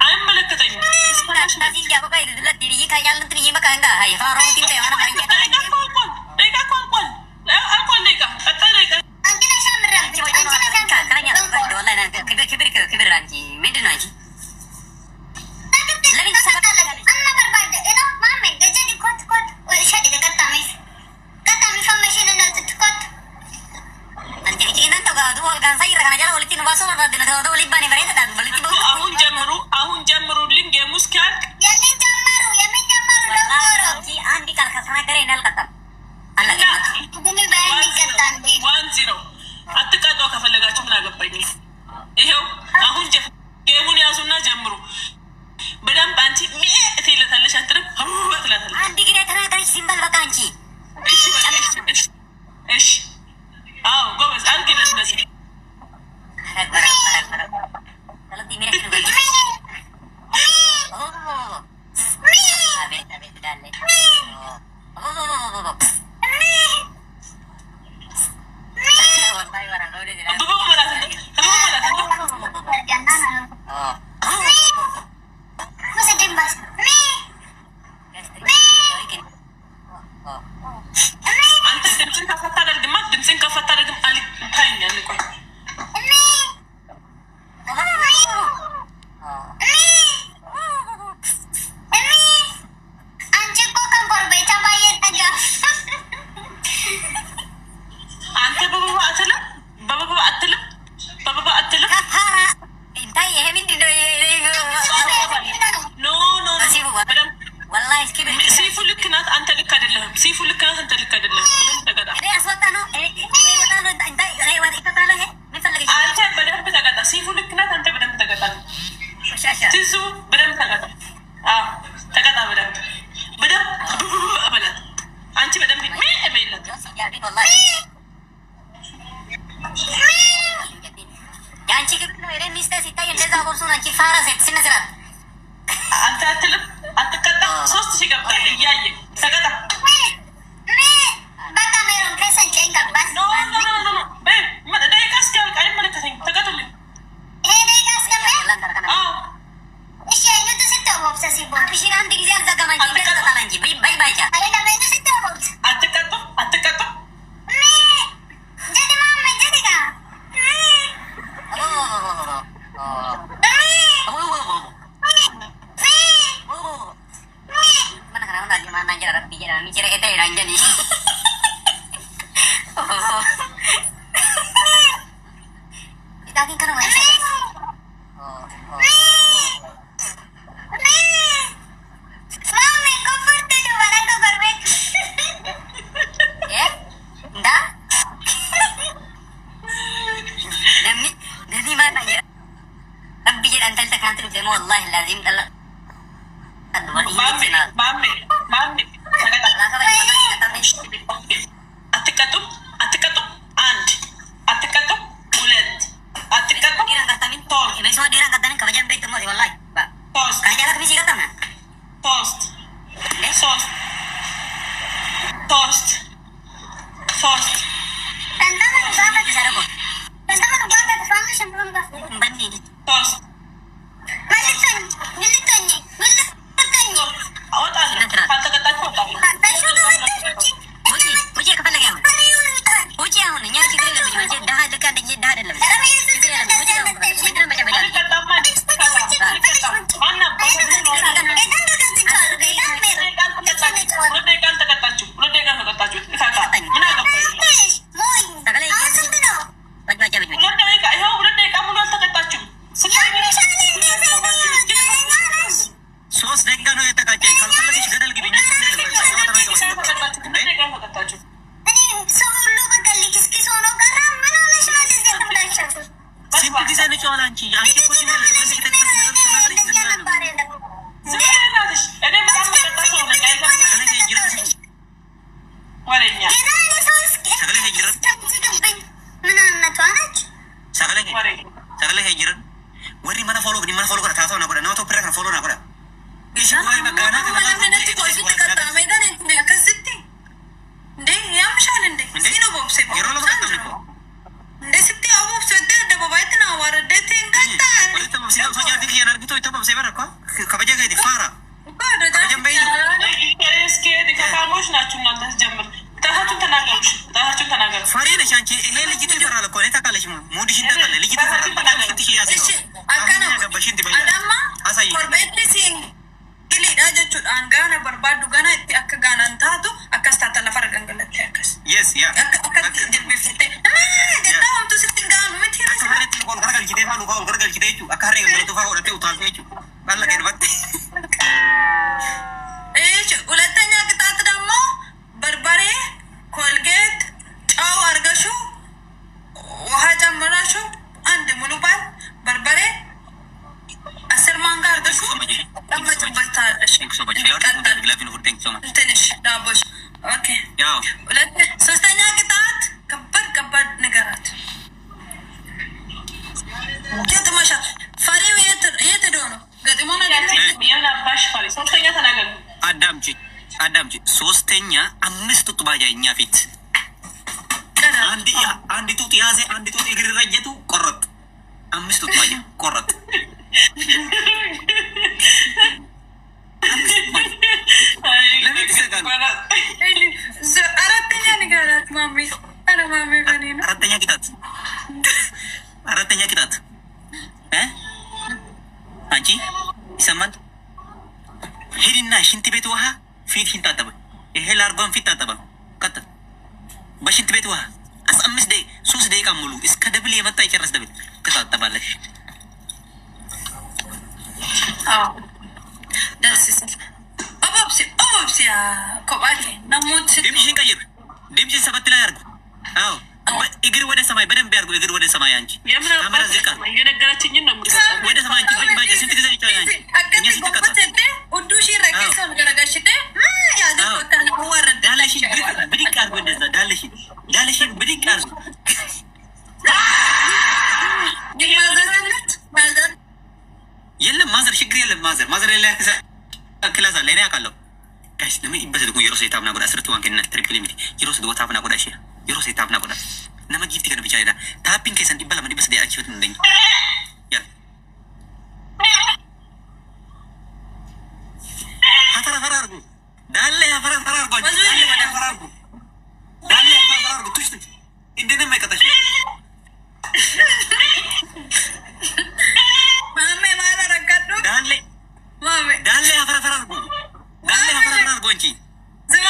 አይመለከተኝም። አሁን ጀምሩልኝ። ጌሙ እስኪያልቅ አትቀጣው። ከፈለጋችሁ ምን አገባኝ። ይኸው አሁን ጌሙን ያዙና ጀምሩ በደንብ። አንቺ ትይለታለሽ አትልም ትላታለች። አንድ ጊዜ ተናገረች ሲምበል በቃ አንቺ እሺ። አዎ ጎበዝ አርግለት ነዚህ ሲፉ ልክ ናት፣ አንተ ልክ አይደለህም። ሲፉ ልክ ናት፣ አንተ ልክ አይደለህም። አንተ በደንብ ተቀጣ። ሲፉ ልክ ናት፣ አንተ በደንብ ተቀጣ። ትዙ በደንብ ተቀጣ። ተቀጣ በደንብ በላት። አንቺ በደንብ በይለት። የአንቺ ግብ ነው። ሚስተ ሲታይ እንደዛ ቦርሱን አንቺ ፋራ ሴት ስነስርዓት አንተ አትልም። አትቀጣ። 3000 ገብታል እያየ ተቀጣ። ደቂቃ እስኪያልቅ አይመለከተኝም። ተቀጡልኝ። አትቀጡ። አትቀጡም። 1 አትቀጡም። 2 አትቀጡም። baay'ee waardettiin kattaan. Walitti mabsiisaa osoo jaartii kiyyaan argitu itti mabsee bara akka kabaja gaheeti faara. Kabajan bayidu. ከካሞች ናችሁ እናንተ ጀምር ጣታችሁን ተናገሩ። ጣታችሁን ተናገሩ። ፈሪ ነሽ አንቺ። ይሄ ልጅቱ ይፈራል እኮ እኔ ታውቃለሽ። ሙድሽ እንደቀለ ልጅቱ ይፈራል። በጣም ሽንትሽ ያዘ ነው። አከና ገባሽ እንት በይ አሳይ ኮርቤትሲን ግሊዳ ጀቹudhaan gaana barbaadu gana itti akka gaanaan taatu akkas taata lafa argangalatti akkas yes ya akka dilbifte dadhaamtu sitti gaanu miti akka harreetti luka ol gargalchitee faa luka ol gargalchitee jechuudha. Akka harree galgalatu faa godhatee utaaltee jechuudha. Baalla kenbatte ሁለተኛ ቅጣት ደግሞ በርበሬ ኮልጌት ጨው አርገሹ ውሃ ጨምራሹ አንድ ሙሉ ባል በርበሬ 10 ማንካ አርገሹ ጠመጭበታለሽ ትንሽ ዳቦሽ ኦኬ። ሶስተኛ ቅጣት ከባድ ነገራት ገጥሞሻ ፈሪው የት ሄዶ ነው ገጥሞ የምናባሽ ፈሪ ሶስተኛ ተናገሩ። አዳምጪ ሶስተኛ 5 ጡጥ ባጃ እኛ ፊት አንድ ጡጥ ያዘ፣ አንድ ጡጥ እግር ረጀቱ ቆረጥ። 5 ጡጥ ባጃ ቆረጥ። ለምን ትሰጋሉ? አራተኛ ንገራት ማሚ። ኧረ ማሚ በኔ ነው። አራተኛ ቅጣት አንቺ ይሰማል። ሄድና ሽንት ቤት ውሃ ፊት ሽንት አጠበ። ይሄ ላርጓን ፊት አጠበ። ቀጥል በሽንት ቤት ውሃ 3 ደቂቃ ሙሉ እስከ ደብል የመጣ ይጨረስ ደብል ትታጠባለሽ። አዎ ደስ ይላል። ኦቦፕሲያ ኮባቴ ነሙት ድምሽን ቀይር። ድምሽን 7 ላይ አድርጉ። አዎ እግር ወደ ሰማይ በደንብ ያርጉ። እግር ወደ ሰማይ አንቺ ካሜራ ዝቅ አድርጉ። የነገረችኝን ነው ወደ ሰማይ አንቺ ባጭ ስንት ጊዜ ይቻላል አንቺ እኛ ሲተከታ ኡዱሽ ረከሰው ገረጋሽደ ዳለሽን ብድቅ አድርጎ እንደዛ ዳለሽን ብድቅ አድርጎ የለም ማዘር ችግር የለም ማዘር የለ ክላስ አለ እኔ አውቃለሁ። ጋይስ ለምን ይበሰ ደግሞ የሮሴ ታብና ጎዳ ስርቱ ዋንከና ትሪፕል ሊሚት የሮሴ ዶ ታብና ጎዳ ሺ የሮሴ ታብና ጎዳ ነማ ጊፍት ከነ ብቻ ይዳ ታፒንግ ከሰን ይበላ ምን ይበሰ ዲያክቲቭት እንደኝ ያ አፈራ አርጉ ዳለ አፈራ አርጉ ዳለ አፈራ አርጉ ትሽት እንደነ ማይቀጣሽ ማሜ ማላረጋዱ ዳለ አፈራ አርጉ ዳለ አፈራ አርጉ እንጂ ዝማ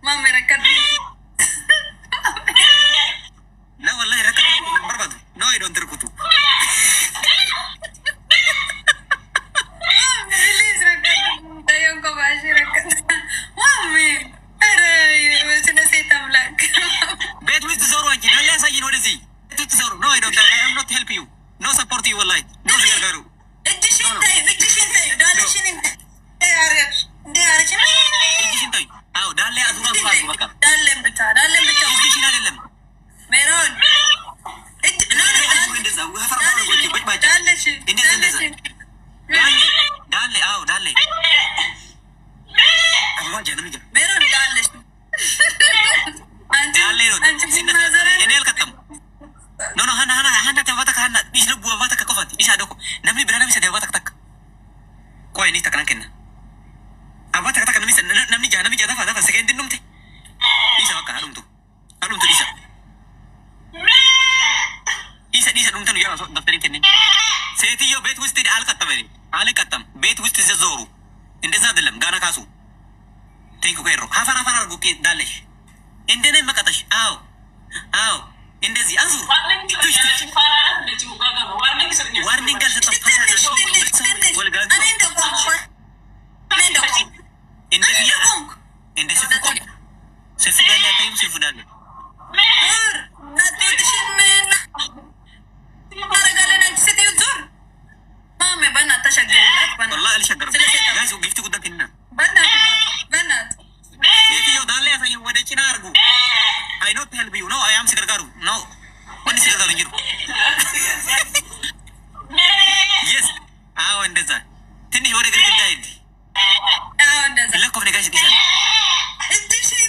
ማሜ ረጋዱ لا والله ركض بربط نو اي دونت تركتو ليش ركض دايون كباشي ركض مامي اري بس نسيت املاك بيت ويست زورو انت لا يسايين ودزي بيت زورو نو اي دونت اي ام نوت هيلب يو نو سبورت يو والله نو زيرغارو اجشين تاي دالشين اي اريش دي اريش اجشين تاي አዎ ዳለ አዙራ ዙራ በቃ ዳለም ብቻ እጅሽን አይደለም ሜሮን እንደዛ ወፈራ አርጉ እንጂ በጭባጭ እንደዛ ዳለ አዎ ዳለ አማ ጀነም ጀ ሜሮን ዳለሽ ዳለ ነው እኔ አልከተም ኖ ሃና ተባታ ካና ይስልቡ ባታ ከቆፋት ይሳደኩ ነምኒ ብራና ቢሰደ ባታ ከተክ ቆይ እኔ ተከናከና አባታ ከተክ ነምኒ ጃታ ፋታ ሰከንድ እንምተ ይሳ በቃ አሉምቱ ይሳ ዲሰ ዱምተን ያው ደፍተሪን ከነኝ ሴትዮ ቤት ውስጥ አልቀጠም ቤት ውስጥ ዘዞሩ እንደዛ አይደለም ጋና ካሱ ቴንኩ ከይሮ አፈራ አርጉ ዳለሽ እንደኔ መቀጠሽ አዎ እንደዚህ አዙር ዋርኒንግ አልሰጠም ወልጋጆ እንደዚህ ሰፊ ዳለ ታይም ሲፉዳለ والله الشجر جايز وقفتي قدام هنا بنات يتيو دالي يا سيدي ودينا ارجو I not help you no I am سكركارو no ودي سكركارو نجيرو yes እንደዛ ትንሽ ወደ ግድግዳ ሂድ እንደዛ ለኮፍ ነጋሽ ዲሳል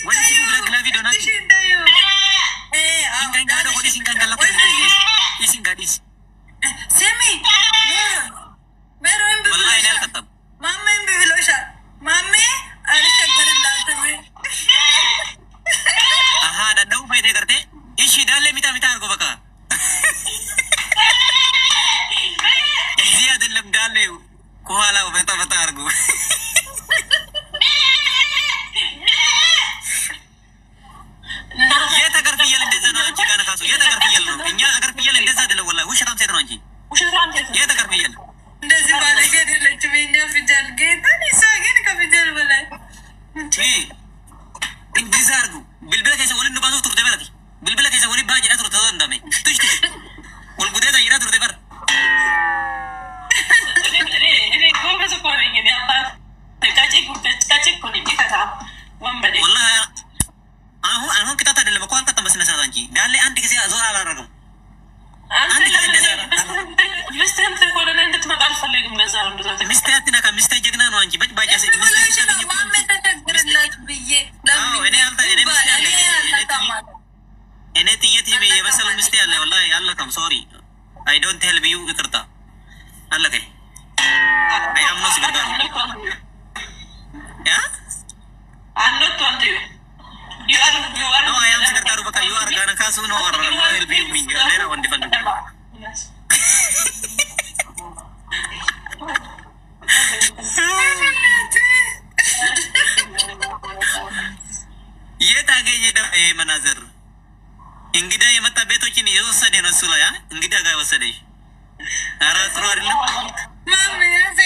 ወደ ሲቡ ብለን ግላቪ ዶናት እሺ እንደዩ ሲንጋንጋ ወደ ሲንጋንጋ ለኮፍ ይሲንጋዲስ ከኋላው በጣ አድርጉ። የት ሀገር ፍየል እንደዛ ነው? አንቺ ጋር ነካሱ። የት ሀገር ፍየል ነው? እኛ ሀገር ፍየል እንደዛ አይደለም። ወላሂ ውሸታም ሴት ነው አንቺ። የት ሀገር ፍየል እንደዚህ ባለጌ አይደለችም የእኛ ፍየል። ጌታን እሷ ግን ከፍየል በላይ እንደዛ አድርጉ። ብልብለ ከይሰ ወልን ባዞ ቱርቴ በረቲ ብልብለ ከይሰ ወሊ ባጅ ቱርቴ እንዳሜ ትሽ ትሽ ወልጉዴታ ይራ ቱርቴ በር አሁን ቅጣት አይደለም እኮ አልቀጣም። በስነ ስርዓት አንቺ ዳሌ አንድ ጊዜ ዞር አላረገም። ሚስትህ አትነካ። ሚስትህ ጀግና ነው። አንቺ በጭባጫ እኔ ጥይት የመሰለው ሚስቴ አለ። ወላሂ አለቀም። ሶሪ አይ ዶንት ሄልፕ ዩ። ይቅርታ አለቀኝ። አይ አም ኖት ሲገርጋሩ ያ no, I am Secretary Baka. You are gonna casu no or no help you me. Lena one different. የት አገኘ መናዘር እንግዳ የመጣ ቤቶችን የወሰደ ነው እሱ ላይ እንግዳ ጋር ወሰደሽ። ኧረ ጥሩ አይደለም። ማሚ ያዘ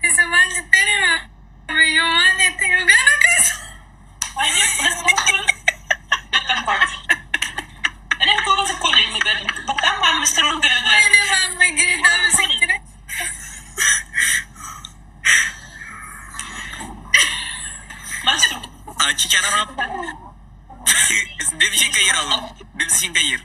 ይሰማኝ ተሪማ በየዋኔ ተዩጋና ካሱ አንቺ ጨረራ ድምፅሽን ቀይረው ድምፅሽን ቀይር